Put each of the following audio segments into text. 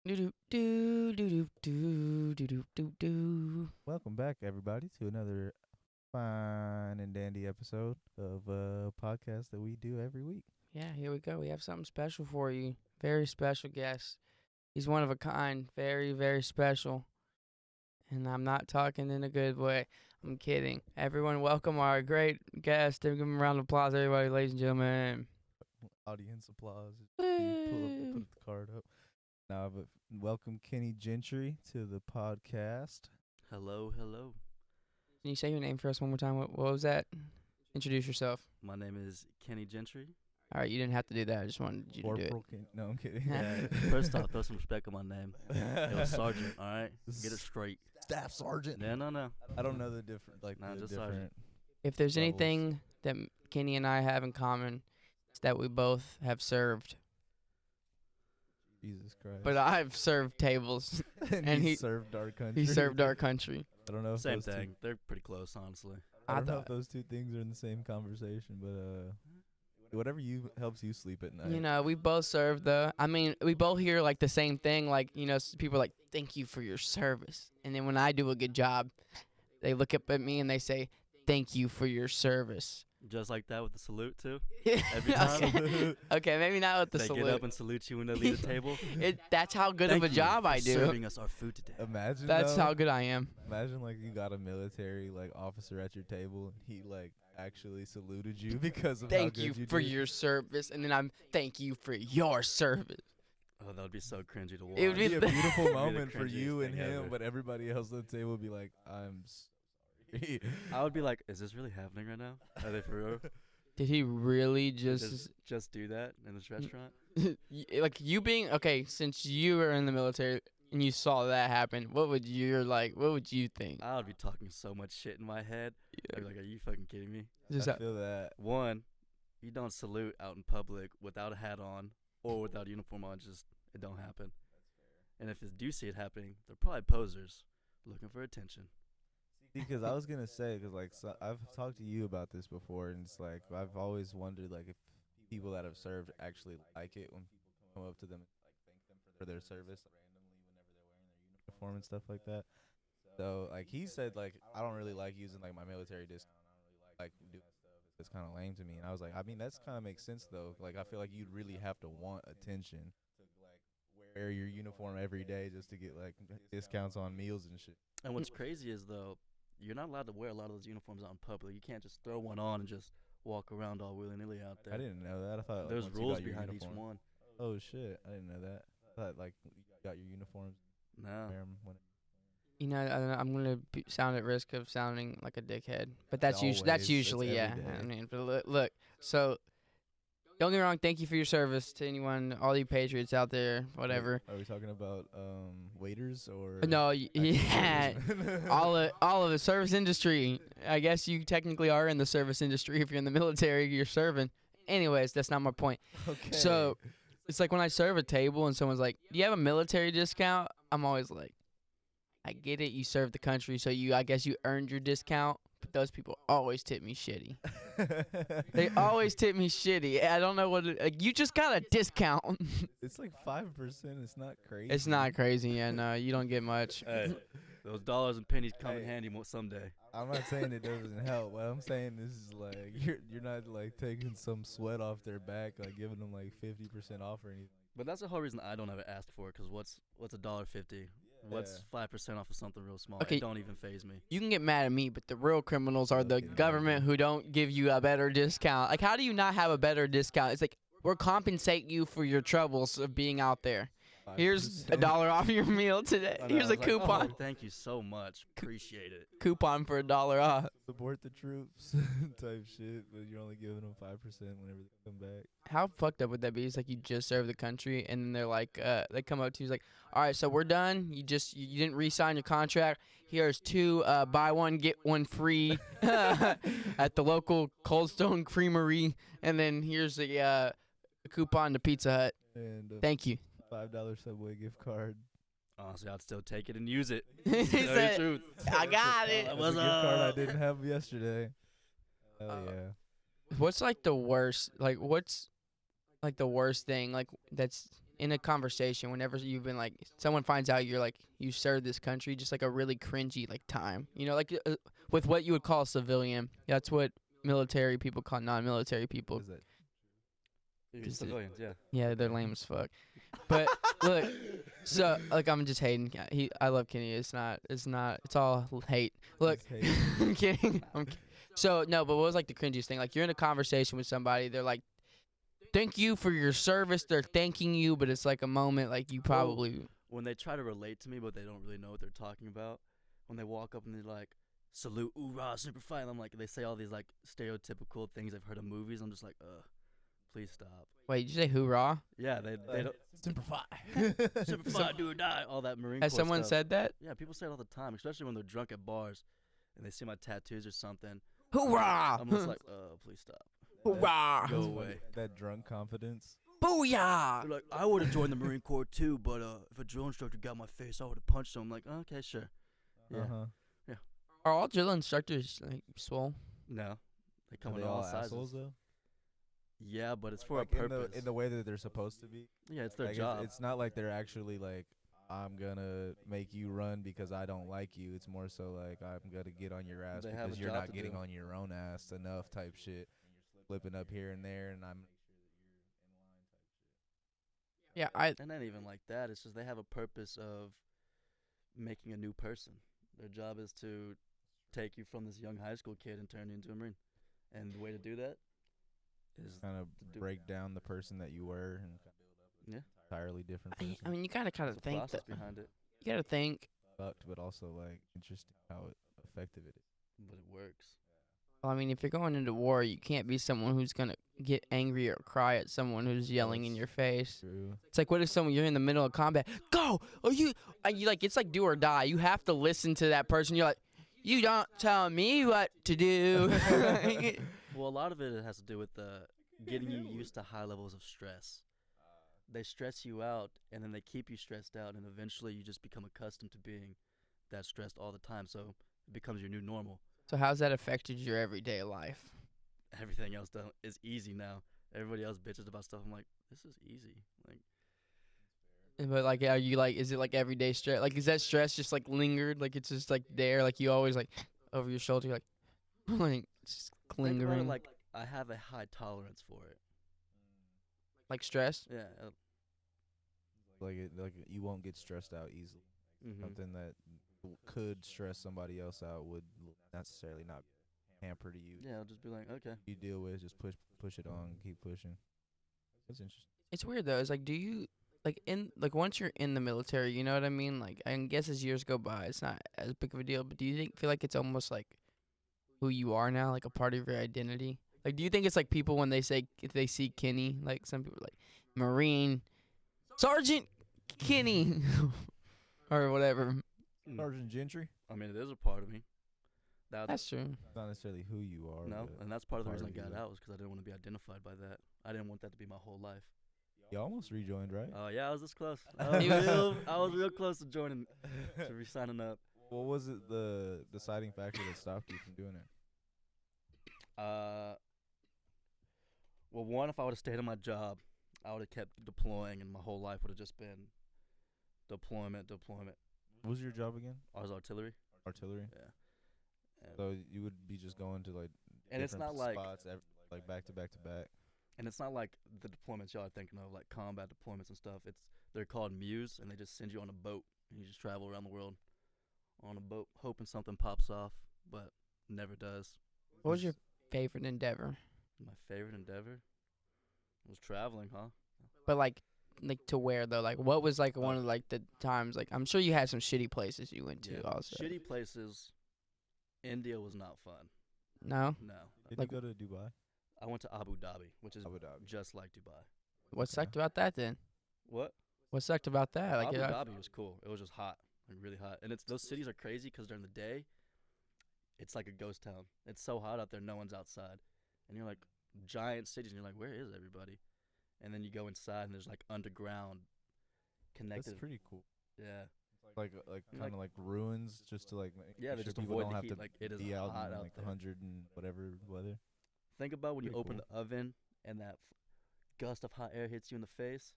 Do do do do do do do do do. Welcome back, everybody, to another fine and dandy episode of a podcast that we do every week. Yeah, here we go. We have something special for you. Very special guest. He's one of a kind. Very, very special. And I'm not talking in a good way. I'm kidding. Everyone, welcome our great guest. Give him a round of applause, everybody, ladies and gentlemen. Audience applause. Put the card up. Now, but welcome Kenny Gentry to the podcast. Hello, hello. Can you say your name for us one more time? What was that? Introduce yourself. My name is Kenny Gentry. All right, you didn't have to do that. I just wanted you to do it. No, I'm kidding. Yeah, first off, throw some respect on my name. It was Sergeant, all right? Get it straight. Staff Sergeant. No. I don't know the different, like, Nah, the just different. Sergeant. If there's levels. anything that Kenny and I have in common, it's that we both have served. Jesus Christ. But I've served tables. and he served our country. He served our country. I don't know if Same those thing. They're pretty close, honestly. I don't know thought- if those two things are in the same conversation, but whatever helps you sleep at night. You know, we both served though. I mean, we both hear like the same thing. Like, you know, people are like, "Thank you for your service." And then when I do a good job, they look up at me and they say, "Thank you for your service." Just like that with the salute, too. Every time. Okay, maybe not with the They salute. get up and salute you when they leave the table. That's how good Thank of a you job for I do. serving us our food today. Imagine That's though, how good I am. Imagine like you got a military like officer at your table and he like actually saluted you because of how Thank good you you for did. your service, and then thank you for your service. Oh, that would be so cringy to watch. It would It'd be a beautiful the moment for cringiest you and thing him, ever. but everybody else at the table would be like, "I'm sorry." I would be like, is this really happening right now? Are they for real? Did he really just Just do that in this restaurant? like you being okay? Since you were in the military and you saw that happen, what would you think? I would be talking so much shit in my head. I'd be like, are you fucking kidding me? Just I feel that. One, you don't salute out in public without a hat on or without a uniform on. Just it don't happen. And if you do see it happening, they're probably posers looking for attention. Because I was gonna say, because like I've talked to you about this before, and it's like I've always wondered like if people that have served actually like it when people come up to them and like thank them for their service randomly whenever they're wearing their uniform and stuff like that. So like he said, like I don't really like using like my military discount. I don't really like doing that stuff. It's kind of lame to me. And I was like, I mean that's kind of makes sense though. Like I feel like you'd really have to want attention to like wear your uniform every day just to get like discounts on meals and shit. And what's crazy is though, you're not allowed to wear a lot of those uniforms out in public. You can't just throw one on and just walk around all willy-nilly out there. I didn't know that. I thought like, There's once you rules got your behind each uniform- one. Oh shit! I didn't know that. I thought like you got your uniforms. No. Wear 'em when You know, I'm gonna sound at risk of sounding like a dickhead, but that's Always. usually That's usually yeah. every day. I mean, but look, so don't get me wrong. Thank you for your service to anyone, all you patriots out there, whatever. Are we talking about waiters or No, actual yeah, servicemen? all of the service industry. I guess you technically are in the service industry if you're in the military. You're serving. Anyways, that's not my point. Okay. So it's like when I serve a table and someone's like, "Do you have a military discount?" I'm always like, "I get it. You served the country, so I guess you earned your discount." But those people always tip me shitty. They always tip me shitty. I don't know what you just got a discount. It's like 5%. It's not crazy. It's not crazy, yeah. No, you don't get much. Hey, those dollars and pennies come in Hey. handy someday. I'm not saying it doesn't help. What I'm saying is like you're not like taking some sweat off their back, like giving them like 50% off or anything. But that's the whole reason I don't ever ask for it. Cause what's $1.50? What's 5% off of something real small? Okay. It don't even phase me. You can get mad at me, but the real criminals are the Okay, government who don't give you a better discount. Like, how do you not have a better discount? It's like, we're compensating you for your troubles of being out there. Here's 5%. $1 off your meal today. I know, Here's I a was like, coupon. Oh, thank you so much. Appreciate it. Coupon for $1 off. Support the troops type shit, but you're only giving them 5% whenever they come back. How fucked up would that be? It's like you just served the country, and then they're like, they come up to you, like, all right, so we're done. You didn't re-sign your contract. Here's 2 buy one get one free at the local Cold Stone Creamery, and then here's a coupon to Pizza Hut. And Thank you. $5 Subway gift card. Honestly, I'd still take it and use it. He Tell you the said, truth. I got it. That's What's a gift card I up? didn't have yesterday. Hell yeah. What's like the worst? Like, what's like the worst thing? Like, that's in a conversation, whenever you've been like, someone finds out you're like, you served this country, just like a really cringy like time, you know, like with what you would call a civilian. That's what military people call non-military people. Is that Civilians, yeah. Yeah, they're lame as fuck. But look, so like I'm just hating. I love Kenny. It's not. It's all hate. Look, It's hate. I'm kidding. So no, but what was like the cringiest thing? Like you're in a conversation with somebody. They're like, "Thank you for your service." They're thanking you, but it's like a moment like you probably. When they try to relate to me, but they don't really know what they're talking about. When they walk up and they're like, "Salute, oorah, super fight," I'm like, they say all these like stereotypical things I've heard in movies. I'm just like, please stop. Wait, did you say hoorah? Yeah, they don't. Simplify. Super fight, do or die. All that Marine Has Corps someone stuff. said that? Yeah, people say it all the time, especially when they're drunk at bars and they see my tattoos or something. Hoorah! I'm just like, please stop. Hoorah! Go away. That drunk confidence. Booyah! They're like, I would have joined the Marine Corps too, but if a drill instructor got my face, I would have punched him. I'm like, okay, sure. Yeah. Uh-huh. Are all drill instructors like swole? No, they come Are in they all all sizes. assholes though? Yeah, but it's for Like a purpose. in the way that they're supposed to be. Yeah, it's their Like, job. It's not like they're actually like, I'm gonna make you run because I don't like you. It's more so like, I'm gonna get on your ass They have because a you're job not to getting do. on your own ass enough type shit. Flipping up here and there, and I'm. Yeah, And not even like that. It's just they have a purpose of making a new person. Their job is to take you from this young high school kid and turn you into a Marine. And the way to do that is Kind of do- break down the person that you were and Yeah. entirely different person. I mean, you gotta kind of there's a think process that. behind it, You gotta think. Fucked, but also like interesting how effective it is. but it works. Well, I mean, if you're going into war, you can't be someone who's gonna get angry or cry at someone who's yelling in That's your face. True. It's like, what if someone you're in the middle of combat? Go! Are you? You like? It's like do or die. You have to listen to that person. You're like, you don't tell me what to do. Well, a lot of it has to do with getting you used to high levels of stress. They stress you out, and then they keep you stressed out, and eventually you just become accustomed to being that stressed all the time. So it becomes your new normal. So how's that affected your everyday life? Everything else is easy now. Everybody else bitches about stuff. I'm like, this is easy. Like, But like, are you like? Is it like everyday stress? Like, is that stress just like lingered? Like it's just like there? Like you always like over your shoulder? You're like, like just think about it lingering. like I have a high tolerance for it. Like stress? Yeah. Like you won't get stressed out easily. Mhm. Something that could stress somebody else out would necessarily not hamper to you. Yeah, I'll just be like, okay. You deal with just push it on, keep pushing. That's interesting. It's weird though. It's like, do you like once you're in the military, you know what I mean? Like, I guess as years go by, it's not as big of a deal. But do you feel like it's almost like who you are now, like a part of your identity? Like, do you think it's like people when they say if they see Kenny, like some people are like Marine Sergeant Kenny or whatever? Sergeant Gentry. I mean, it is a part of me. That's true. Not necessarily who you are. No, but and that's part of the reason I part of got you. out was because I didn't want to be identified by that. I didn't want that to be my whole life. You almost rejoined, right? Oh yeah, I was this close. I was real close to joining, to re-signing up. What was it the deciding factor that stopped you from doing it? Well, one, if I would have stayed on my job, I would have kept deploying, and my whole life would have just been deployment. What was your job again? I was artillery. Artillery. Yeah. And, So you would be just going to like and it's different not like spots like back to back to back. And it's not like the deployments y'all are thinking of, like combat deployments and stuff. They're called Muse, and they just send you on a boat, and you just travel around the world on a boat, hoping something pops off, but never does. What was your favorite endeavor? My favorite endeavor was traveling, huh? But like to where though? Like, what was like one of like the times? Like, I'm sure you had some shitty places you went to. Yeah. Also, Shitty places. India was not fun. no. No. Did Like- you go to Dubai? I went to Abu Dhabi, which is Abu Dhabi. just like Dubai. What Okay. sucked about that then? What? What sucked about that? Like, Abu I- Dhabi was cool. It was just hot, like really hot. And those cities are crazy because during the day, it's like a ghost town. It's so hot out there, no one's outside, and you're like giant cities, and you're like, where is everybody? And then you go inside, and there's like underground connected. That's pretty cool. Yeah, Like Like- kind of like ruins, just to like Yeah, make they sure just people avoid don't the have heat, to like, it is be out hot in out like there. 100 and whatever weather. think about when you Pretty open cool. the oven and that gust of hot air hits you in the face.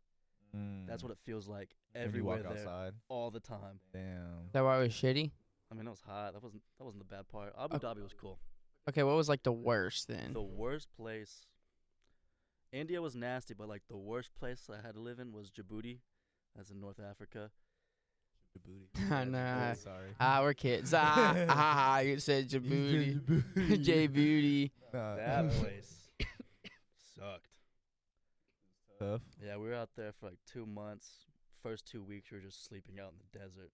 That's what it feels like When you everywhere walk there, outside. all the time. Damn. Is that why it was shitty? I mean, it was hot. That wasn't the bad part. Abu Dhabi was cool. Okay, what was like the worst then? The worst place. India was nasty, but like the worst place I had to live in was Djibouti. That's in North Africa. Djibouti. Nah. Sorry. We're kids. You said Djibouti. Djibouti. Nah. That place sucked. Tough. Yeah, we were out there for like 2 months. First 2 weeks, we were just sleeping out in the desert.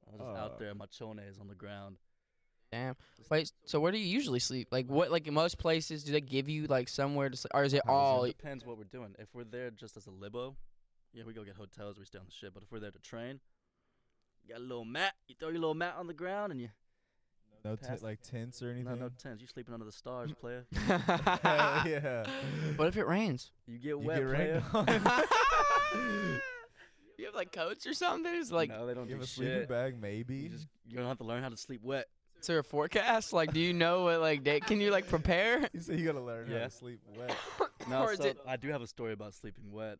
I was just out there, machones on the ground. Damn. Wait, so where do you usually sleep? Like what? Like in most places, do they give you like somewhere to sleep, or is it all? It depends what we're doing. If we're there just as a libo, yeah, we go get hotels. We stay on the ship. But if we're there to train, you got a little mat. You throw your little mat on the ground and you. No Pass- like tents or anything. No tents. You sleeping under the stars, player. Hell yeah. What if it rains? You get You wet, get player. rained on. You have like coats or something? It's like, No, they don't You have do a sleeping shit. bag, maybe. You don't have to learn how to sleep wet. is there a forecast? Like, do you know what like day? Can you like prepare? You say you gotta learn how Yeah. to sleep wet. No, Or is so it- I do have a story about sleeping wet.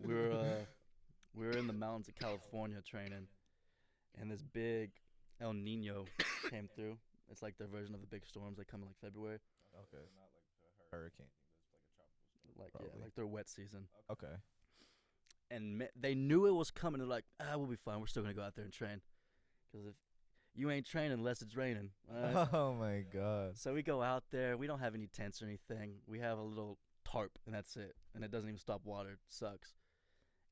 We were in the mountains of California training, and this big El Nino came through. It's like their version of the big storms. They come in like February. Okay. Not like the hurricane. Like Probably. like their wet season. Okay. And they knew it was coming. They're like, we'll be fine. We're still gonna go out there and train, because if you ain't training unless it's raining. Alright? Oh my god. So we go out there. We don't have any tents or anything. We have a little tarp, and that's it. And it doesn't even stop water. It sucks.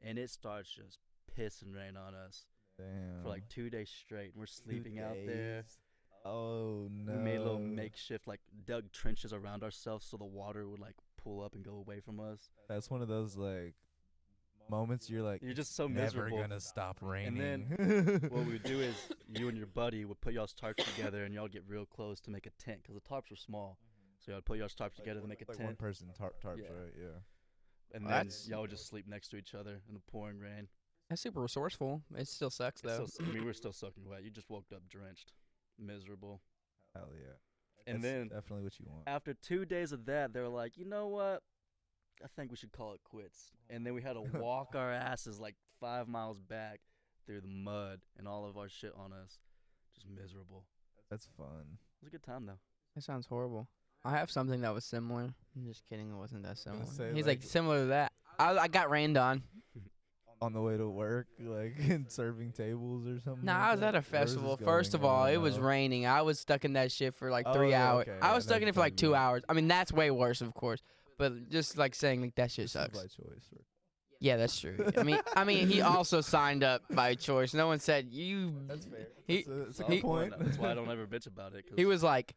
And it starts just pissing rain on us Damn. for like 2 days straight. And we're 2 sleeping out there. days. Oh no. We made a little makeshift, like dug trenches around ourselves so the water would like pull up and go away from us. That's one of those like moments you're like You're just so never miserable. gonna stop raining. then What we would do is you and your buddy would put y'all's tarps together and y'all get real close to make a tent, because the tarps were small. So y'all put y'all's tarps together to make a like tent. one person tarps, Yeah. right? Yeah. And Well, then that's- y'all would just sleep next to each other in the pouring rain. That's super resourceful. It still sucks though. We were still soaking wet. You just woke up drenched, miserable. Hell yeah. And That's then definitely what you want. after 2 days of that, they were like, you know what? I think we should call it quits. And then we had to walk our asses like 5 miles back through the mud and all of our shit on us. Just miserable. That's fun. It was a good time though. That sounds horrible. I have something that was similar. I'm just kidding. It wasn't that similar. say, He's like- like similar to that. I got rained on. On the way to work, like and serving tables or something. Nah, like I was that? at a Where's this festival. First going? of all, Oh, it was no. raining. I was stuck in that shit for like Oh, 3 yeah, hours. okay. I I was know stuck what in it you're for like talking 2 about. hours. I mean, that's way worse, of course. But just like saying like that shit This is sucks. by choice. Yeah, that's true. I mean, he also signed up by choice. No one said you. That's fair. He- That's a Solid good point. That's why I don't ever bitch about it. 'Cause He was like,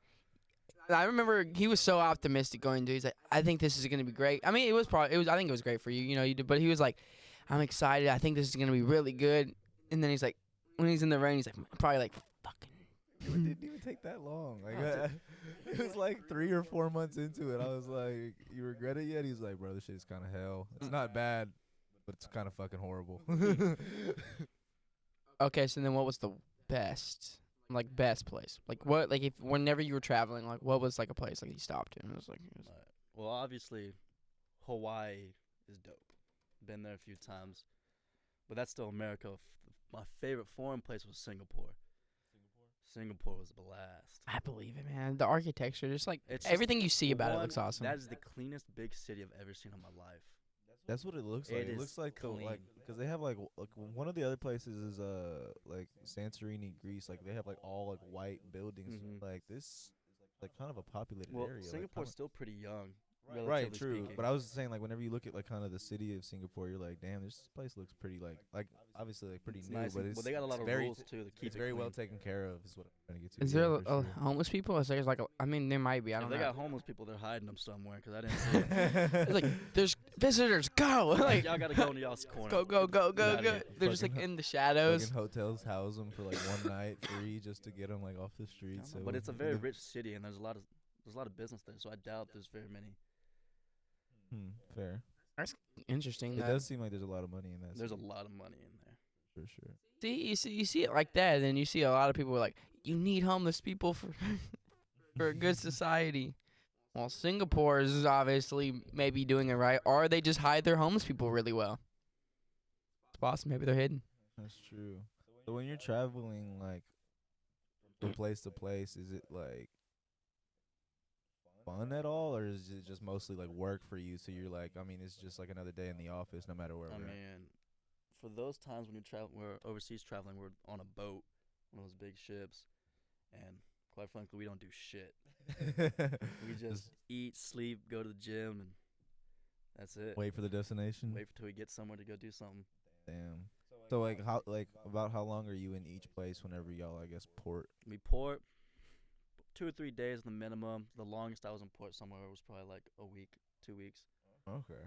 I remember he was so optimistic going to. He's like, I think this is gonna be great. I mean, it was probably. It was. I think it was great for you. You know, you did. But he was like, I'm excited. I think this is gonna be really good. And then he's like, when he's in the rain, he's like, probably like fucking. It didn't even take that long. Like it was like 3 or 4 months into it. I was like, "You regret it yet?" He's like, "Bro, this shit is kind of hell. It's not bad, but it's kind of fucking horrible." Okay, so then what was the best, like best place? Like what? Like if whenever you were traveling, like what was like a place like you stopped in? It was like. Well, obviously, Hawaii is dope. Been there a few times, but that's still America. My favorite foreign place was Singapore. Singapore was a blast. I believe it, man. The architecture, just like It's just everything you see about it one, looks awesome. That is the cleanest big city I've ever seen in my life. That's what it looks like. It It is looks like clean. because they have like one of the other places is like Santorini, Greece. Like they have like all like white buildings. Mhm. Like this is like kind of a populated Well, area. Singapore's like, still pretty young. right, relatively true. speaking. But I was saying like whenever you look at like kind of the city of Singapore, you're like, damn, this place looks pretty like obviously like pretty It's new, nice but and- it's well, they got a lot it's of very rules too to keep it's it very clean. well taken care of. Is what I'm trying to get to. Is yeah, there for sure. homeless people? Is there's like I mean there might be. I If don't they know. got homeless people, they're hiding them somewhere because I didn't see it. It's like there's visitors. Go like Y'all gotta go into y'all's corner. go go go Get go outta go. here. They're just like Fucking in the shadows. Fucking hotels house them for like one night free just to get them like off the streets. But it's a very rich city and there's a lot of business there, so I doubt there's very many. Fair. Interesting. It That. does seem like there's a lot of money in that. There's a city, lot of money in there. for sure. You see it like that, then you see a lot of people are like, you need homeless people for for a good society. Well, Singapore is obviously maybe doing it right, or they just hide their homeless people really well. spots. Maybe they're hidden. That's true. So when you're traveling like from place to place, is it like fun at all, or is it just mostly like work for you? So you're like, I mean, it's just like another day in the office, no matter where I we're mean, for those times when we're overseas traveling, we're on a boat, one of those big ships, and quite frankly, we don't do shit. at. We just eat, sleep, go to the gym, and that's it. Wait for the destination. Wait till we get somewhere to go do something. Damn. So like about how long are you in each place whenever y'all I guess port? We port 2 or 3 days the minimum. The longest I was in port somewhere was probably like a week, 2 weeks. Okay.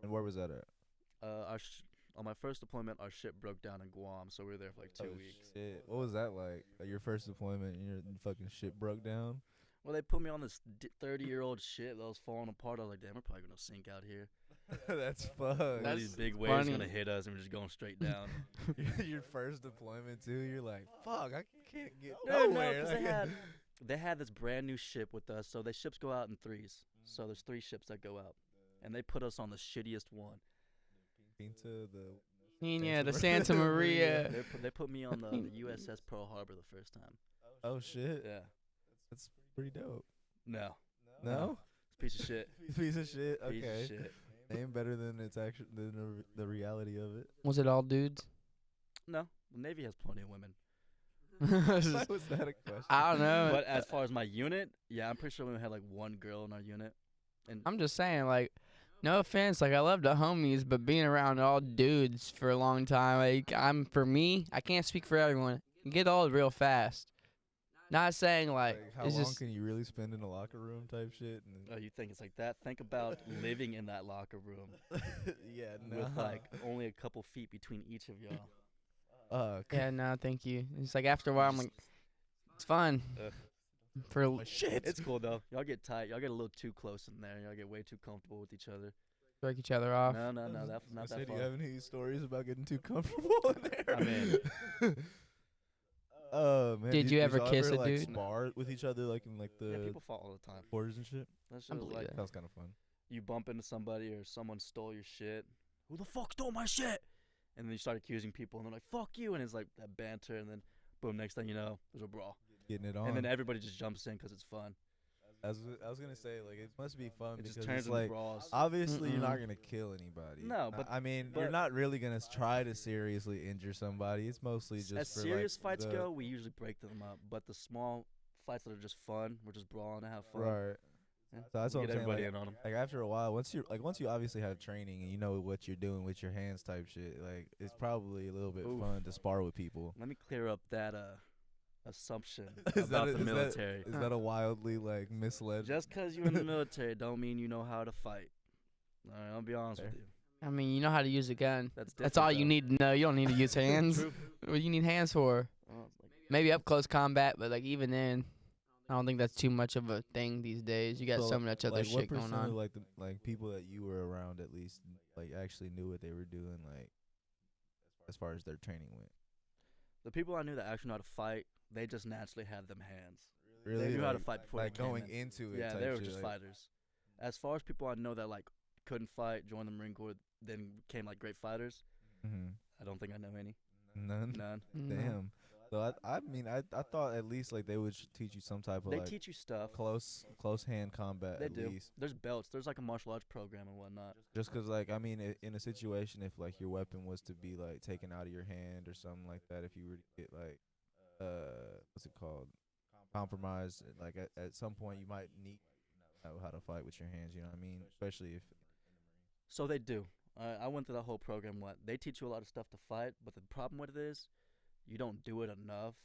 And where was that at? On my first deployment, our ship broke down in Guam, so we were there for like 2 weeks. Shit. What was that like? Your first deployment and your fucking ship broke down? Well, they put me on this 30-year-old ship that was falling apart. I was like, damn, we're probably gonna sink out here. That's fun. That's These big waves funny. gonna hit us, and we're just going straight down. Your first deployment too. You're like, fuck, I can't get No, nowhere. because they had this brand new ship with us. So the ships go out in threes. So there's 3 ships that go out, and they put us on the shittiest one. Into the Yeah, the Santa Maria. They put me on the USS Pearl Harbor the first time. oh shit, Yeah. that's pretty dope. No. No, It's a piece of shit. piece of shit. Piece Okay, of shit. name better than it's actually than the reality of it. Was it all dudes? No. The Navy has plenty of women. Why was that a question? I don't know. But as far as my unit, yeah, I'm pretty sure we had like 1 girl in our unit. And I'm just saying, like, no offense, like I love the homies, but being around all dudes for a long time, like for me, I can't speak for everyone. You get old real fast. Not saying like how it's long just can you really spend in a locker room type shit? And you think it's like that? Think about living in that locker room yeah, with like only a couple feet between each of y'all. yeah, no, thank you. It's like after a while, I'm like, it's fun. Ugh. For shit. It's cool though. Y'all get tight. Y'all get a little too close in there. Y'all get way too comfortable with each other. break each other off. No, that's not that Do far. you have any stories about getting too comfortable in there? I mean, man, Did you ever y'all kiss a like, dude? spar with each other like in like yeah, the people fall all the time. quarters and shit? That's I just believe like that. Sounds kind of fun. you bump into somebody or someone stole your shit. Who the fuck stole my shit? And then you start accusing people, and they're like, "Fuck you!" And it's like that banter, and then boom, next thing you know, there's a brawl, Getting it on. and then everybody just jumps in because it's fun. I was gonna say like it must be fun It just because turns it's into like brawls. obviously you're Mm-mm. not gonna kill anybody. No, but- I mean you're but- not really gonna try to seriously injure somebody. It's mostly just As for serious like fights the, go, we usually break them up. But the small fights that are just fun, we're just brawling to have fun. Right. Yeah, So that's we what get I'm saying. everybody Like, in on them. like after a while, once you obviously have training and you know what you're doing with your hands type shit, like it's probably a little bit Oof. fun to spar with people. Let me clear up that assumption Is about that- the is that- military. Is that a wildly like misled? Just because you're in the military don't mean you know how to fight. All right, I'll be honest with Fair. you. I mean, you know how to use a gun. That's That's all you though. need to know. You don't need to use hands. True. What do you need hands for? Well, it's like, Maybe up close combat, but like even then, I don't think that's too much of a thing these days. You got so much other like, shit what going percent on. of like the like people that you were around at least like actually knew what they were doing like as far as their training went? the people I knew that actually know how to fight, they just naturally had them hands. Really, They knew how to like- fight before like they came going in. into it. Yeah, type they were shit, just like, fighters. As far as people I know that like couldn't fight, joined the Marine Corps, then became like great fighters, I don't think I know any. None. None. No. Damn. So I mean I thought at least like they would teach you some type of They like teach you stuff. close hand combat They at do. least. There's belts. There's like a martial arts program and whatnot. Just 'cause like I mean in a situation if like your weapon was to be like taken out of your hand or something like that, if you were to get like what's it called, compromised, like at some point you might need to know how to fight with your hands. You know what I mean? Especially if So they do. I went through that whole program. What they teach you a lot of stuff to fight, but the problem with it is, you don't do it enough.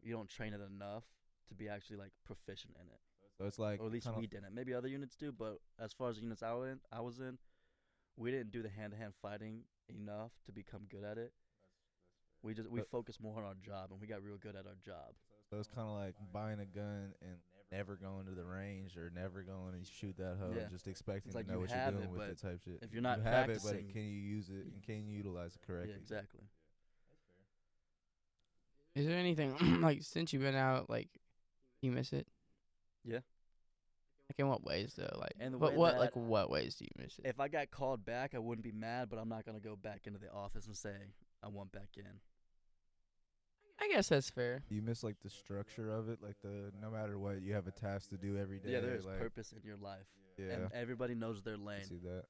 You don't train it enough to be actually like proficient in it. so it's like Or at least kinda- we didn't. Maybe other units do, but as far as the units I was in, we didn't do the hand-to-hand fighting enough to become good at it. We But- focused more on our job, and we got real good at our job. So it's kind of like buying a gun and never going to the range or never going and shoot that hoe, Yeah. just expecting It's like to know you what you're have doing it, with but it type shit. if you're not you have it, practicing- but can you use it and can you utilize it correctly? Yeah, exactly. Is there anything like since you've been out, like you miss it? Yeah. Like in what ways though? Like And the what way what that- like what ways do you miss it? If I got called back, I wouldn't be mad, but I'm not gonna go back into the office and say I want back in. I guess that's fair. You miss like the structure of it, like the no matter what you have a task to do every day. Yeah, there's like, purpose in your life, Yeah, and everybody knows their I lane. see that.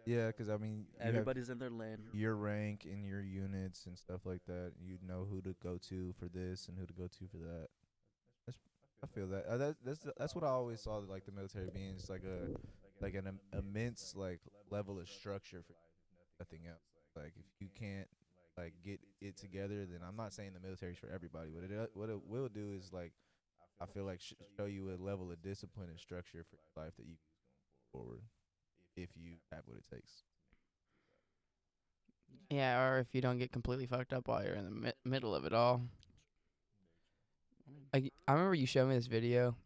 Yeah, because I mean, you have Everybody's in their lane. your rank and your units and stuff like that. You know who to go to for this and who to go to for that. I feel that. That's what I always saw like the military being. It's like an immense like level of structure for nothing else. Like if you can't like get it together, then I'm not saying the military's for everybody. What it will do is like I feel like show you a level of discipline and structure for your life that you can go forward if you have what it takes. Yeah, or if you don't get completely fucked up while you're in the middle of it all. Like I remember you showed me this video.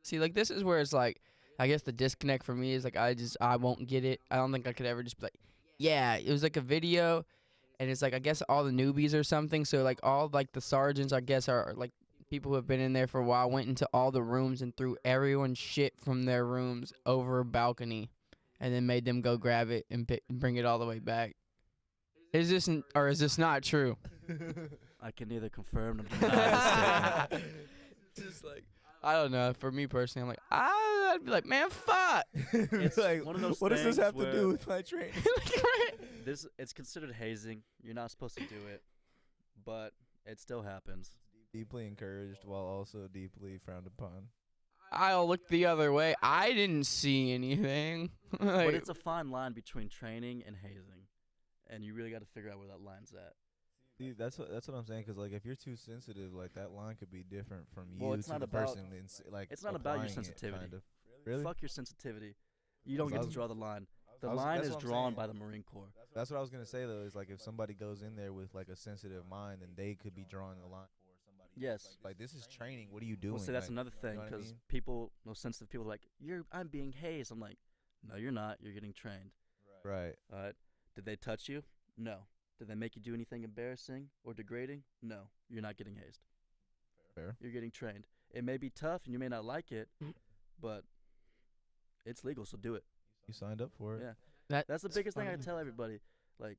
See, like this is where it's like, I guess the disconnect for me is like I won't get it. I don't think I could ever just be like, yeah. It was like a video, and it's like I guess all the newbies or something. So like all like the sergeants I guess are like people who have been in there for a while went into all the rooms and threw everyone's shit from their rooms over a balcony, and then made them go grab it and bring it all the way back. Is this or is this not true? I can neither confirm nor deny this statement. Just like I don't know. For me personally, I'm like I'd be like, man, fuck. It's like, one of those what does this things have to where do with my training? It's considered hazing. You're not supposed to do it, but it still happens. Deeply encouraged while also deeply frowned upon. I'll look the other way. I didn't see anything. But it's a fine line between training and hazing, and you really got to figure out where that line's at. See, that's what I'm saying. Because like, if you're too sensitive, like that line could be different from Well, you it's to not the about- person. Like, it's not about your applying it, sensitivity. kind of. Really? Fuck your sensitivity. You don't I get to was- draw the line. The I was- line that's is what I'm drawn saying. by the Marine Corps. That's what I was gonna say though. Is like if somebody goes in there with like a sensitive mind, then they could be drawing the line. Yes. Like this is training. What are you doing? Well, see, that's Like, another thing, know what I because mean? people, most sensitive people, are like, I'm being hazed. I'm like, no, you're not. You're getting trained. Right. All right. Did they touch you? No. Did they make you do anything embarrassing or degrading? No. You're not getting hazed. Fair. You're getting trained. It may be tough and you may not like it, but it's legal, so do it. You signed up for it. Yeah. That's the biggest thing I funny. tell everybody. Like,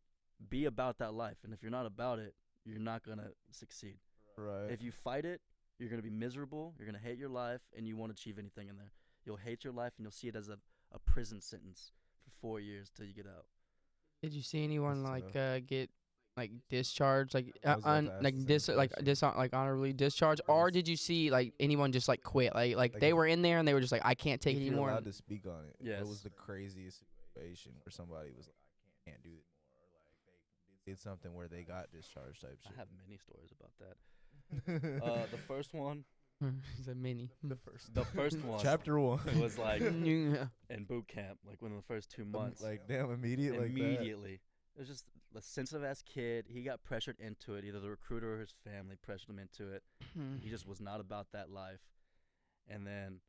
be about that life. And if you're not about it, you're not going to succeed. Right. If you fight it, you're going to be miserable. You're going to hate your life, and you won't achieve anything in there. You'll hate your life, and you'll see it as a prison sentence for 4 years till you get out. Did you see anyone That's like get like discharged, like I was about to ask like the same question. like honorably discharged, I or was- did you see like anyone just like quit, like Like they if- were in there and they were just like I can't take if it you're anymore? allowed to speak on it. Yes. What was the craziest situation where somebody was like, I can't do it more, or like they did something where they got discharged type shit? I have many stories about that. The first one, It's a mini. the first one Chapter 1. was like Yeah. in boot camp, like within the first 2 months. Like damn, immediate like that. Immediately. It was just a sensitive ass kid. He got pressured into it. Either the recruiter or his family pressured him into it. He just was not about that life. And then,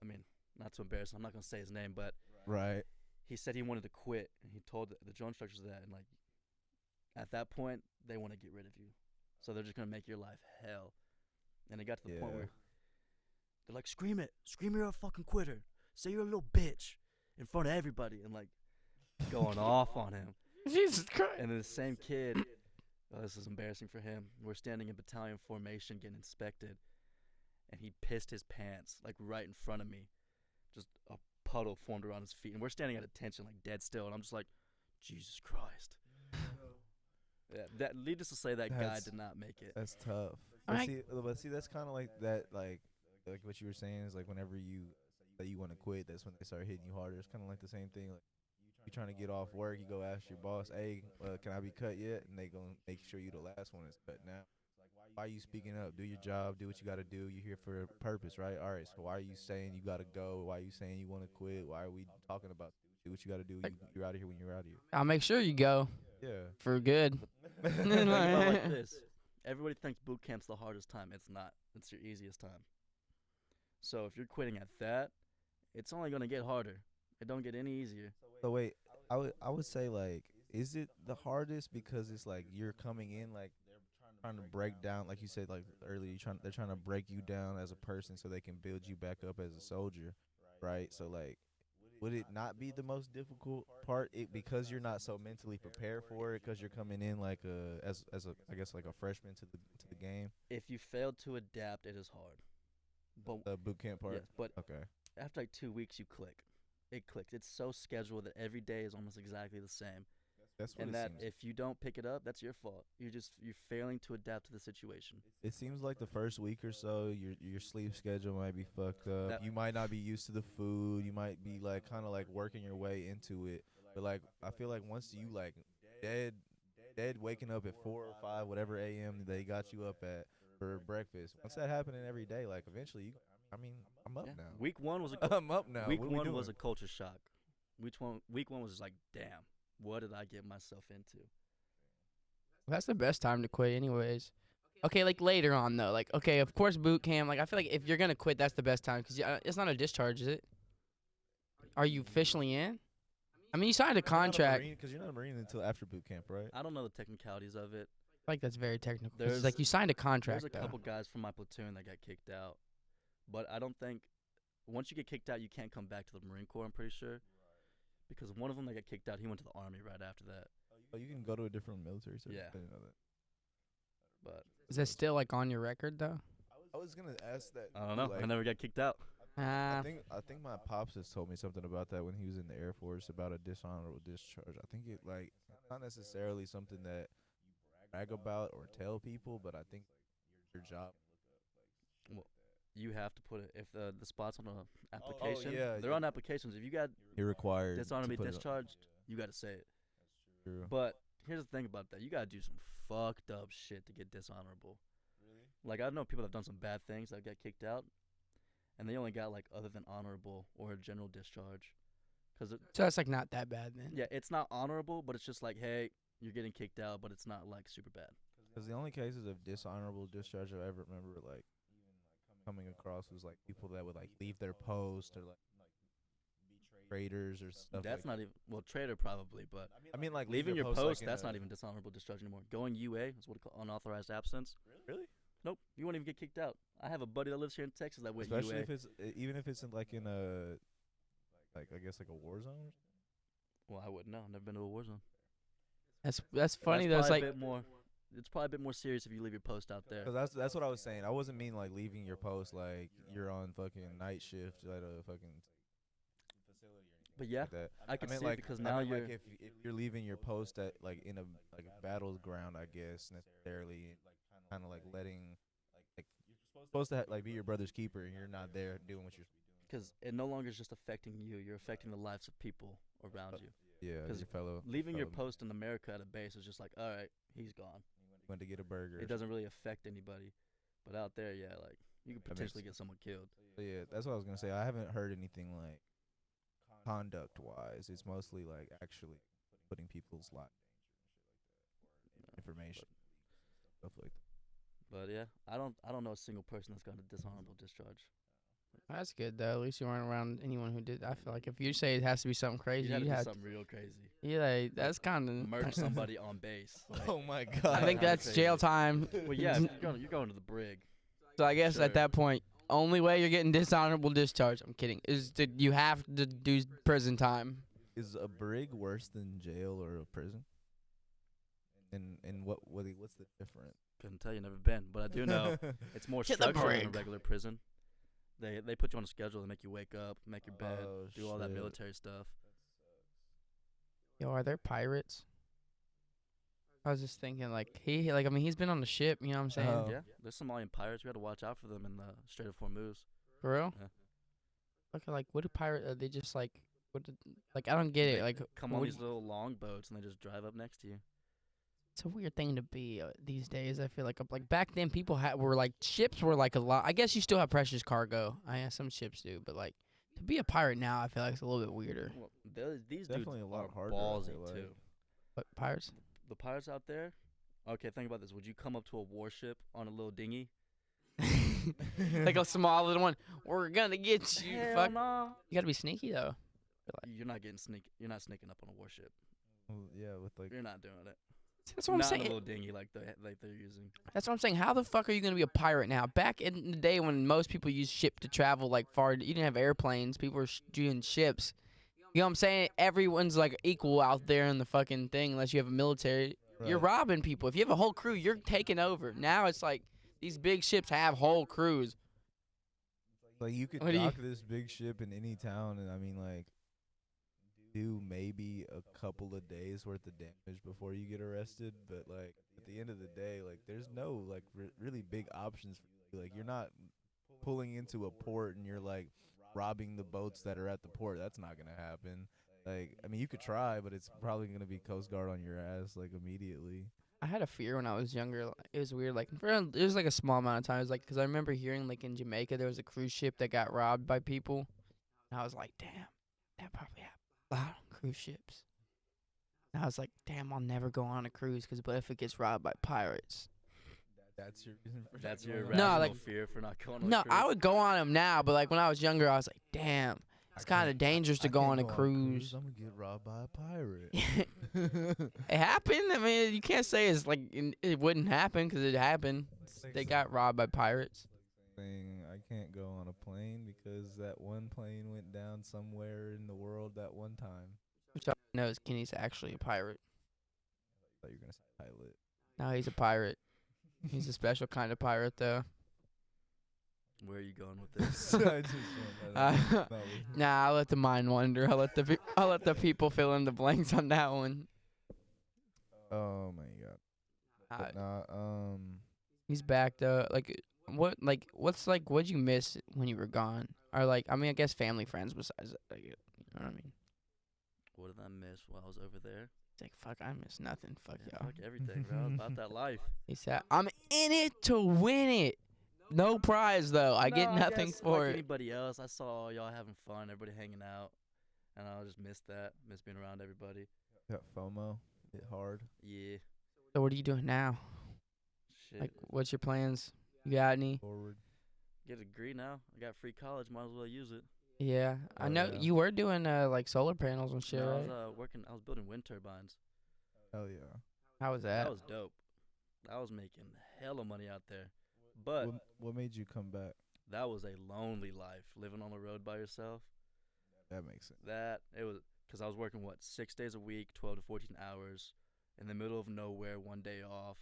I mean, not to embarrass him, I'm not going to say his name, but Right. he said he wanted to quit. And he told the drill instructors that. And, like, at that point, they want to get rid of you. So they're just going to make your life hell. And it got to the point Yeah. where they're like, scream it. Scream you're a fucking quitter. Say you're a little bitch in front of everybody. And, like, going off on him. Jesus Christ. And then the same kid, this is embarrassing for him. We're standing in battalion formation getting inspected, and he pissed his pants, like right in front of me. Just a puddle formed around his feet. And we're standing at attention, like dead still. And I'm just like, Jesus Christ. Yeah, that needless to say, that guy That's- did not make it. That's tough. I- But see, that's kind of like that, like what you were saying is like whenever you say you want to quit, that's when they start hitting you harder. It's kind of like the same thing. Like you trying to get off work, you go ask your boss, "Hey, can I be cut yet?" And they gonna make sure you the last one is cut. Now, why are you speaking up? Do your job. Do what you got to do. You're here for a purpose, right? All right. So why are you saying you got to go? Why are you saying you want to quit? Why are we talking about do what you got to do? You're out of here when you're out of here. I'll make sure you go Yeah. for good. Think about it like this. Everybody thinks boot camp's the hardest time. It's not. It's your easiest time. So if you're quitting at that, it's only going to get harder. It don't get any easier. So wait, I would say like, is it the hardest because it's like you're coming in like trying to break down, like you said, like earlier, they're trying to break you down as a person so they can build you back up as a soldier, right? So like, would it not be the most difficult part because you're not so mentally prepared for it because you're coming in like as a I guess like a freshman to the game? If you fail to adapt, it is hard. But The boot camp part. yes, but Okay. after like 2 weeks, you click. It clicks. It's so scheduled that every day is almost exactly the same. That's what And it that seems. if you don't pick it up, that's your fault. You're failing to adapt to the situation. It seems like the first week or so, your sleep schedule might be fucked up. That- You might not be used to the food. You might be like kind of like working your way into it. But like I feel like once you like dead waking up at 4 or 5 whatever a.m. they got you up at for breakfast. Once that happening every day, like eventually I'm up Yeah. now. Week one was a I'm up now. week What are we one was doing? a culture shock. Week one was just like, damn, what did I get myself into? That's the best time to quit, anyways. Okay, like later on though. Like, okay, of course, boot camp. Like, I feel like if you're gonna quit, that's the best time because it's not a discharge, is it? Are you officially in? I mean, you signed a contract. Because you're not a Marine until after boot camp, right? I don't know the technicalities of it. I feel like that's very technical. 'Cause it's There's- like you signed a contract. There's a though. couple guys from my platoon that got kicked out, but I don't think once you get kicked out, you can't come back to the Marine Corps. I'm pretty sure, because one of them that got kicked out, he went to the Army right after that. Oh, you can go to a different military service. Yeah. I didn't know that. But Is that still like on your record though? I was gonna ask that. I don't know. like, I never got kicked out. Ah, I think my pops has told me something about that when he was in the Air Force about a dishonorable discharge. I think it like not necessarily something that you brag about or tell people, but I think your job. You have to put it if the spot's on an application. yeah, they're on applications. If you got You're required dishonorably to put it on. discharged, you got to say it. True. But here's the thing about that: you gotta do some fucked up shit to get dishonorable. Like I know people that have done some bad things that got kicked out, and they only got like other than honorable or a general discharge. Cause so that's like not that bad then. yeah, it's not honorable, but it's just like, hey, you're getting kicked out, but it's not like super bad. Because the only cases of dishonorable discharge I ever remember like coming across was like people that would like leave their post or like be traitors or stuff. That's like not even traitor probably, but I mean, like leave leaving your post, post, like, that's not even dishonorable discharge anymore. Going UA is what we call unauthorized absence. Really. Nope, you won't even get kicked out. I have a buddy that lives here in Texas that went Especially UA. if it's even if it's in like in a like I guess like a war zone. Well, I wouldn't know. I've never been to a war zone. That's funny though. It's probably like a bit more. It's probably a bit more serious if you leave your post out there. Because that's what I was saying. I wasn't mean like leaving your post like you're on fucking night shift at a fucking facility or anything But yeah, like that. I can meant see like because I now meant you're. like if you're leaving your post at like in a like a battleground, I guess necessarily kind of like letting like you're supposed to like be your brother's keeper and you're not there doing what you're Because it no longer is just affecting you. You're affecting the lives of people around you. yeah 'Cause your fellow Leaving your fellow- post in America at a base is just like, all right, he's gone. went to get a burger. It doesn't really affect anybody. But out there, yeah, like you could That makes potentially get someone killed. So yeah, that's what I was gonna say. I haven't heard anything like conduct wise. It's mostly like actually putting people's lives in danger and shit like that. Information, stuff like that. But yeah, I don't know a single person that's got a dishonorable discharge. that's good though. At least you weren't around anyone who did. I feel like if you say it has to be something crazy, You had to you do had. something real crazy. Yeah, that's kind of. Murder somebody on base. Like, Oh my I god! think that's Crazy. jail time. well, yeah, you're going to the brig. So I guess Sure. at that point, only way you're getting dishonorable discharge. I'm kidding. Is that you have to do prison time. Is a brig worse than jail or a prison? And what's the difference? Couldn't tell you, never been, but I do know it's more To the structured than a brig. regular prison. They put you on a schedule. They make you wake up, make your bed, Oh, do all that shit. military stuff. Yo, are there pirates? I was just thinking, like I mean, he's been on the ship. You know what I'm saying? Oh. Yeah, there's Somalian pirates. We got to watch out for them in the Strait of Hormuz. For real? Yeah. Okay, like what do pirates? Are they just like what? Like I don't get it. They Like come on what- these little long boats and they just drive up next to you. it's a weird thing to be these days. I feel like back then people were like ships were like a lot. I guess you still have precious cargo. I guess some ships do, but like to be a pirate now, I feel like it's a little bit weirder. Well, these Definitely dudes a lot are harder, I ballsy feel like. too. But pirates? The pirates out there. Okay, think about this. Would you come up to a warship on a little dinghy? Like a small little one. We're gonna get you. Hell Fuck. no. You gotta be sneaky though. You're not getting You're not sneaking up on a warship. Well, yeah, with like You're not doing it. That's what I'm Not in saying. a little dinghy like they're using. That's what I'm saying. How the fuck are you gonna be a pirate now? Back in the day when most people used ship to travel like far, you didn't have airplanes. People were doing ships. You know what I'm saying? Everyone's like equal out there in the fucking thing, unless you have a military. You're Right. robbing people. If you have a whole crew, you're taking over. Now it's like these big ships have whole crews. Like you could What do you- dock this big ship in any town, and I mean like do maybe a couple of days worth of damage before you get arrested. But like at the end of the day, like there's no like really big options for you. Like you're not pulling into a port and you're like robbing the boats that are at the port. That's not gonna happen. Like I mean you could try, but it's probably gonna be Coast Guard on your ass like immediately. I had a fear when I was younger. It was weird. Like it was like a small amount of time. It was like because I remember hearing like in Jamaica there was a cruise ship that got robbed by people, and I was like, damn, that probably happened a lot on cruise ships. And I was like, damn, I'll never go on a cruise but if it gets robbed by pirates. That's your reason for That's not your going on. rational like- fear for not going on No, a cruise. I would go on them now, but like when I was younger, I was like, damn, it's kind of dangerous to go can't on a cruise. I'm gonna get robbed by a pirate. It happened. I mean, you can't say it's like it wouldn't happen because it happened. They got robbed by pirates. Saying I can't go on a plane because that one plane went down somewhere in the world that one time. Which I know is Kenny's actually a pirate. I thought you were gonna say pilot. No, he's a pirate. He's a special kind of pirate, though. Where are you going with this? I just went, Nah, I'll let the mind wander. I'll let the people fill in the blanks on that one. Oh my god. But nah, He's back though. What'd you miss when you were gone? Or like, I mean, I guess family, friends. Besides, like, you know what I mean? What did I miss while I was over there? It's like, fuck, I miss nothing. Fuck Yeah, y'all. fuck everything, bro. About that life. He said, I'm in it to win it. No prize though. I get No, nothing guess for like it. anybody else, I saw all y'all having fun, everybody hanging out, and I just missed that. Miss being around everybody. got FOMO. Hit hard. Yeah. So what are you doing now? Shit. Like, what's your plans? You got any? Forward. Get a degree now. I got free college. Might as well use it. Yeah, I Oh, know yeah. you were doing like solar panels and shit, No, right? I was I was building wind turbines. Hell yeah. How was that? That was dope. I was making hella money out there, but What made you come back? that was a lonely life, living on the road by yourself. That makes sense. That it was because I was working 6 days a week, 12 to 14 hours, in the middle of nowhere, one day off.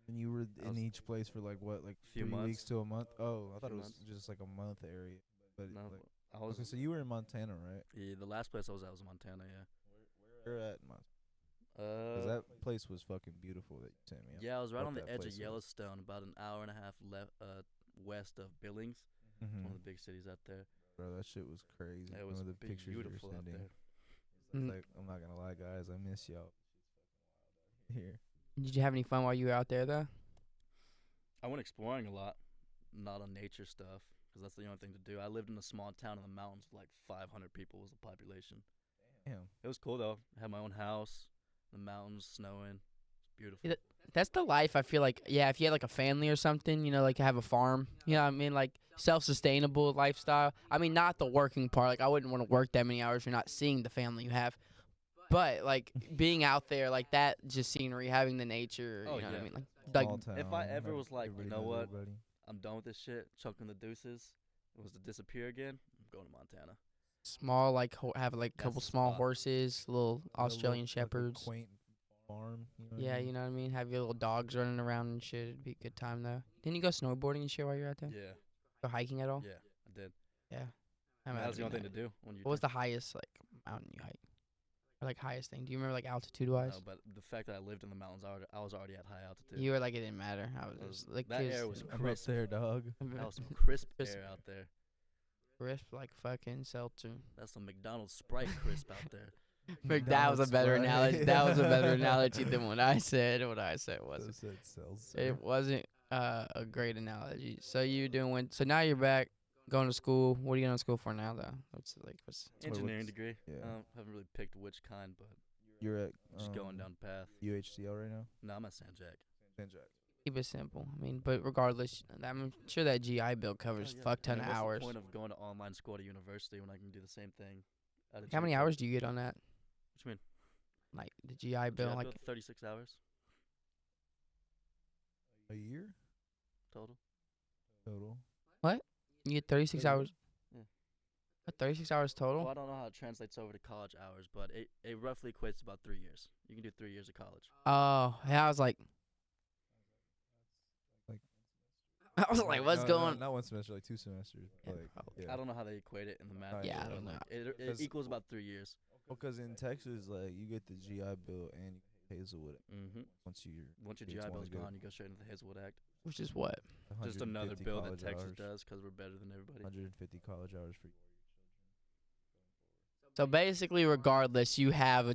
And you were I in was- each place for like what, like Few 3 months. weeks to a month? Oh, I thought Few it was months. just like a month area. But No, like, I was. okay, so you were in Montana, right? Yeah, the last place I was at was Montana. Yeah. You're at Montana. Cause that place was fucking beautiful that you sent me. Yeah, I was right what on the that edge of place was. Yellowstone, about an hour and a half west of Billings, Mm-hmm. one of the big cities out there. Bro, that shit was crazy. It was One of the pictures you were beautiful out sending. there. Mm. It's like, I'm not gonna lie, guys, I miss y'all. Here. Did you have any fun while you were out there though? I went exploring a lot, not on nature stuff, because that's the only thing to do. I lived in a small town in the mountains with like 500 people was the population. Damn. It was cool though. I had my own house, the mountains, snowing. It's beautiful. Yeah, That's the life I feel like. Yeah, if you had like a family or something, you know, like have a farm. You know what I mean? Like self-sustainable lifestyle. I mean, not the working part. Like I wouldn't want to work that many hours. You're not seeing the family you have. But like being out there like that, just scenery, having the nature. Oh, You know what I yeah. mean? Like Small town, if I ever was like, everybody you know knows what? everybody. I'm done with this shit, chucking the deuces. It was to disappear again. I'm going to Montana. small, like have like a That's couple the small spot. horses, little Like a Australian little- like a shepherds. quaint farm. You know what I Yeah, mean? you know what I mean. Have your little dogs running around and shit. It'd be a good time though. Didn't you go snowboarding and shit while you were out there? Yeah, Go hiking at all? yeah, I did. Yeah. I mean, that was the only thing to do when you. What was the highest like mountain you hiked? Or like highest thing? Do you remember like altitude wise? No, but the fact that I lived in the mountains, I was already at high altitude. You were like it didn't matter. I was It was- just like that air was I'm up crisp. there, dog. That was some crisp Crisp. air out there. crisp like fucking seltzer. That's some McDonald's Sprite crisp out there. That was a McDonald's better Sprite. analogy. That was a better analogy than what I said. What I said So wasn't. it said seltzer. It wasn't a great analogy. So you doing? So now you're back going to school. What are you going to school for now though? What's Engineering what's- degree. yeah. Haven't really picked which kind, but You're at just going down the path. UHCL right now. No, I'm at San Jack. San Jack. keep it simple. I mean, but regardless, I'm sure that GI Bill covers Oh, yeah. fuck ton I of mean, what's hours. the point of going to online school at a university when I can do the same thing? At a How many gym? hours do you get on that? What you mean? Like the GI Bill, GI like Bill, 36 hours. A year total. total. You get 36 Yeah. hours. Yeah. 36 hours total. Well, I don't know how it translates over to college hours, but it roughly equates to about 3 years. You can do 3 years of college. Oh, yeah. I was like, Like I was like, what's going? Not 1 semester, like 2 semesters. Yeah, Like probably. yeah. I don't know how they equate it in the math. Yeah, I but, don't know. like, it Because- equals about 3 years. Well, because in Texas, like you get the GI Bill and you get Hazelwood Mm-hmm. once you're Once your Kids GI wanna Bill's go. gone, you go straight into the Hazelwood Act. Which is what? Just another 150 bill that college Texas hours, does because we're better than everybody. 150 college hours for you. So basically, regardless, you have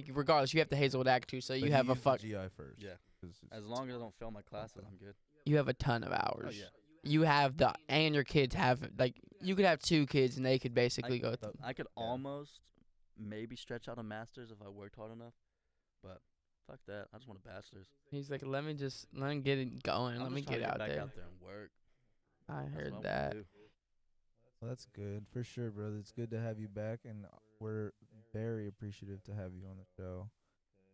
regardless, you have the Hazelwood Act too. So But you have a use the fuck. GI first. Yeah. 'cause it's- As long as I don't fail my classes, I'm good. You have a ton of hours. Oh yeah. You have and your kids have like you could have 2 kids and they could basically go through. I could almost maybe stretch out a master's if I worked hard enough, but fuck that. I just want a bachelor's. He's like, let me get it going. I'm Let me just trying get to out back there. out there and work. I That's heard what I wanna that. do. Well, that's good for sure, brother. It's good to have you back, and we're very appreciative to have you on the show,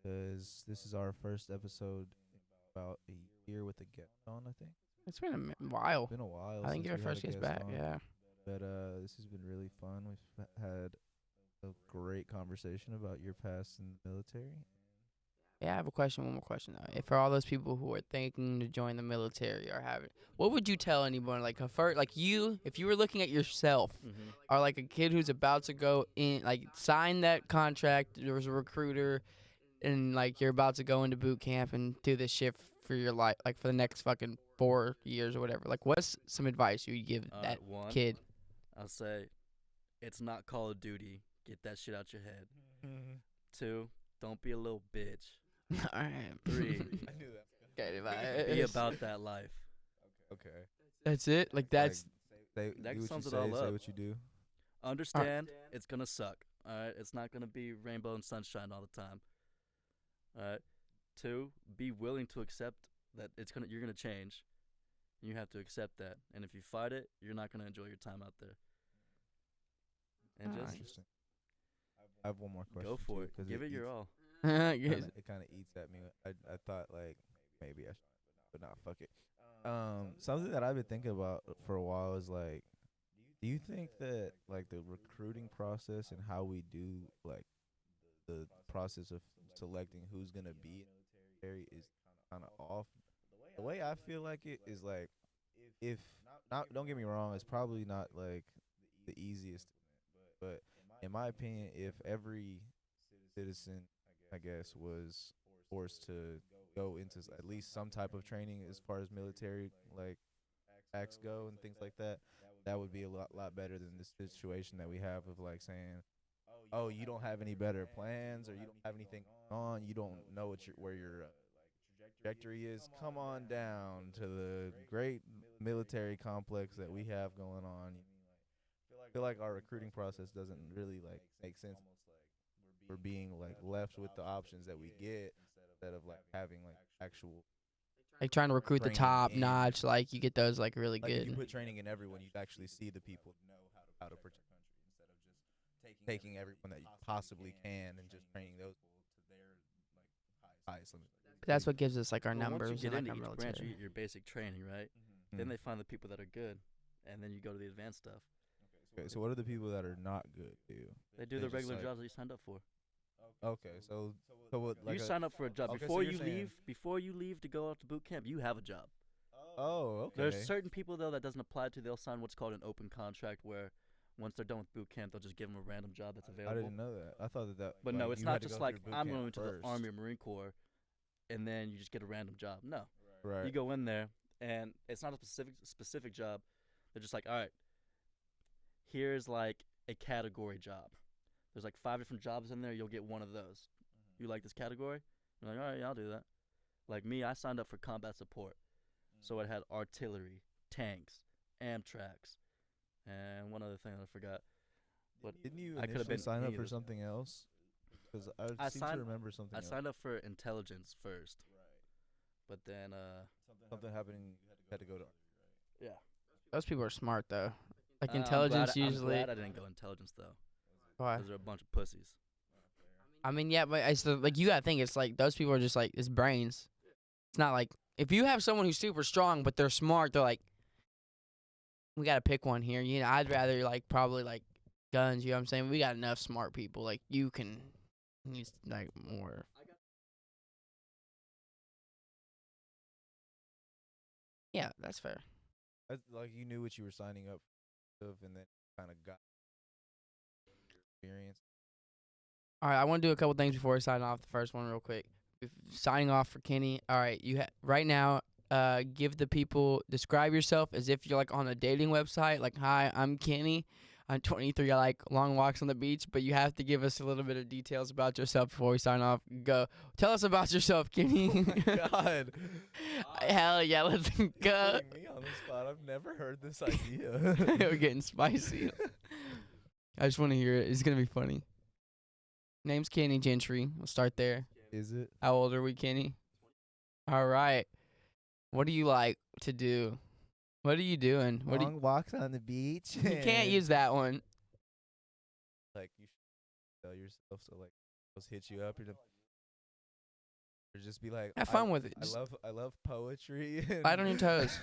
because this is our first episode in about a year with a guest on. I think It's been a while. it's been a while. I think since your we had first a gets guest back. on, Yeah. But this has been really fun. We've had a great conversation about your past in the military. Yeah, I have a question. One more question though. If for all those people who are thinking to join the military or have it, what would you tell anyone like if you were looking at yourself Mm-hmm. or like a kid who's about to go in, like sign that contract, there was a recruiter, and like you're about to go into boot camp and do this shit for your life, like for the next fucking 4 years or whatever. Like, what's some advice you would give that One, kid? I'll say, it's not Call of Duty. Get that shit out your head. 2, don't be a little bitch. All right. 3, I knew that. Okay, be about that life. Okay. That's it. Like that's Say, That do what sums you it say, all say up. what you do. Understand, it's gonna suck. All right, it's not gonna be rainbow and sunshine all the time. All right. 2, be willing to accept that you're gonna change. You have to accept that, and if you fight it, you're not gonna enjoy your time out there. And Alright. just Interesting. I have one more question. go for too, it. 'cause Give it your eats- all. Yes. It kind of eats at me. I thought like maybe I should, but not fuck it. Something that I've been thinking about for a while is like, do you think that like the recruiting process and how we do like the process of selecting who's gonna be in the military is kind of off? The way I feel like it is like, if not, don't get me wrong, it's probably not like the easiest, but in my opinion, if every citizen, I guess, was forced to go into at least some type of training as far as military like acts go and things like that, that would be a lot better than this situation that we have of like saying, oh, you don't have any better plans, or you don't have anything on, you don't know where your trajectory is. Come on down to the great military complex that we have going on. I feel like our recruiting process doesn't really like make sense. We're being like left with the options that we get instead of like having like actual, Like trying to recruit the training top in- notch, like you get those like really like if you good. put training in everyone, you actually see the people who know how to protect the country instead of just taking everyone that you possibly can and just training those to their like highest limit. That's what gives us like our Well, numbers once you and get like into our each branch, you military. get your basic training, right? Then they find the people that are good, and then you go to the advanced stuff. Okay, so what are the people that are not good do? They do They the just, regular like- jobs that you signed up for. Okay, so what? Like You sign up for a job okay, so before you're you saying- leave. Before you leave to go out to boot camp, you have a job. Oh, okay. There's certain people though that doesn't apply to. They'll sign what's called an open contract, where once they're done with boot camp, they'll just give them a random job that's I available. didn't know that. I thought that. But like, no, it's you not had to just go like through boot I'm camp going to the first. Army or Marine Corps, and then you just get a random job. No, Right. you go in there, and it's not a specific job. They're just like, all right, here's like a category job. There's like 5 different jobs in there. You'll get one of those. You like this category? You're like, all right, yeah, I'll do that. Like me, I signed up for combat support, so it had artillery, tanks, Amtracs, and one other thing I forgot. But Didn't you I could've initially been sign up any of for those. something else? Because I I seem to signed- remember something. I else. signed up for intelligence first, but then something happening. You had to go to. yeah. Those people are smart though. Like I'm glad- intelligence usually. I'm glad I didn't go intelligence though, Why? because they're a bunch of pussies. I mean, yeah, but it's like you gotta think it's like those people are just like it's brains. It's not like if you have someone who's super strong but they're smart, they're like, we gotta pick one here. You know, I'd rather like probably like guns. You know what I'm saying? We got enough smart people. Like you can, use like more. Yeah, that's fair. That's, like you knew what you were signing up for, and then kind of got experience. All right, I want to do a couple things before we sign off. The first one, real quick. Signing off for Kenny. All right, right now. Give the people, describe yourself as if you're like on a dating website. Like, hi, I'm Kenny. I'm 23. I like long walks on the beach, but you have to give us a little bit of details about yourself before we sign off. Go. Tell us about yourself, Kenny. Oh my God. Hell yeah, let's You're go. putting me on the spot. I've never heard this idea. We're getting spicy. I just want to hear it. It's going to be funny. Name's Kenny Gentry. We'll start there. Is it? How old are we, Kenny? All right. What do you like to do? What are you doing? Long walks on the beach. You can't use that one. Like you should tell yourself so like those hit you up or just be like Have fun with it. I love poetry. Bite on your toes.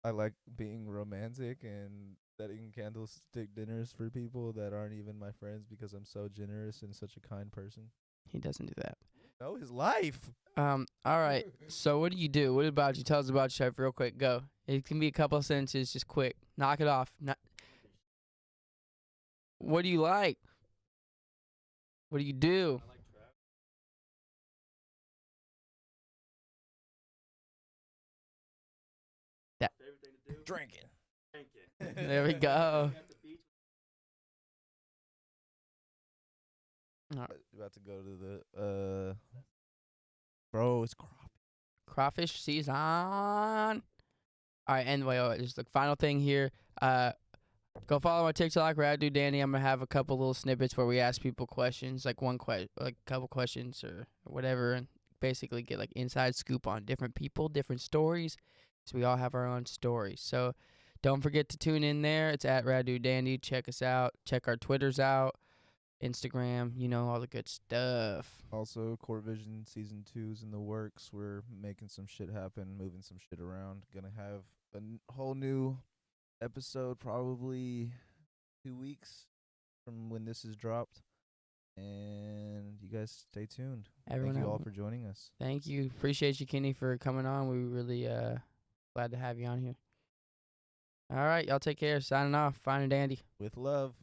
I like being romantic and setting candlestick dinners for people that aren't even my friends because I'm so generous and such a kind person. He doesn't do that. Know his life. All right. So what do you do? What about you? Tell us about yourself real quick. Go. It can be a couple of sentences, just quick. Knock it off. What do you like? What do you do? I like trap. That- Favorite thing to do? Drinking. Drinking. There we go. At the beach. About to go to the bro, it's Crawfish season. All right, and wait, just the final thing here. Go follow my TikTok, Radu Danny. I'm gonna have a couple little snippets where we ask people questions, like like a couple questions or whatever, and basically get like inside scoop on different people, different stories. So we all have our own stories. So don't forget to tune in there. It's at Radu Dandy. Check us out. Check our Twitters out, Instagram. You know, all the good stuff. Also, Core Vision Season 2's in the works. We're making some shit happen, moving some shit around. Gonna have a whole new episode probably 2 weeks from when this is dropped. And you guys stay tuned. Everyone Thank you all have- for joining us. Thank you. Appreciate you, Kenny, for coming on. We really glad to have you on here. All right, y'all take care. Signing off. Fine and dandy. With love.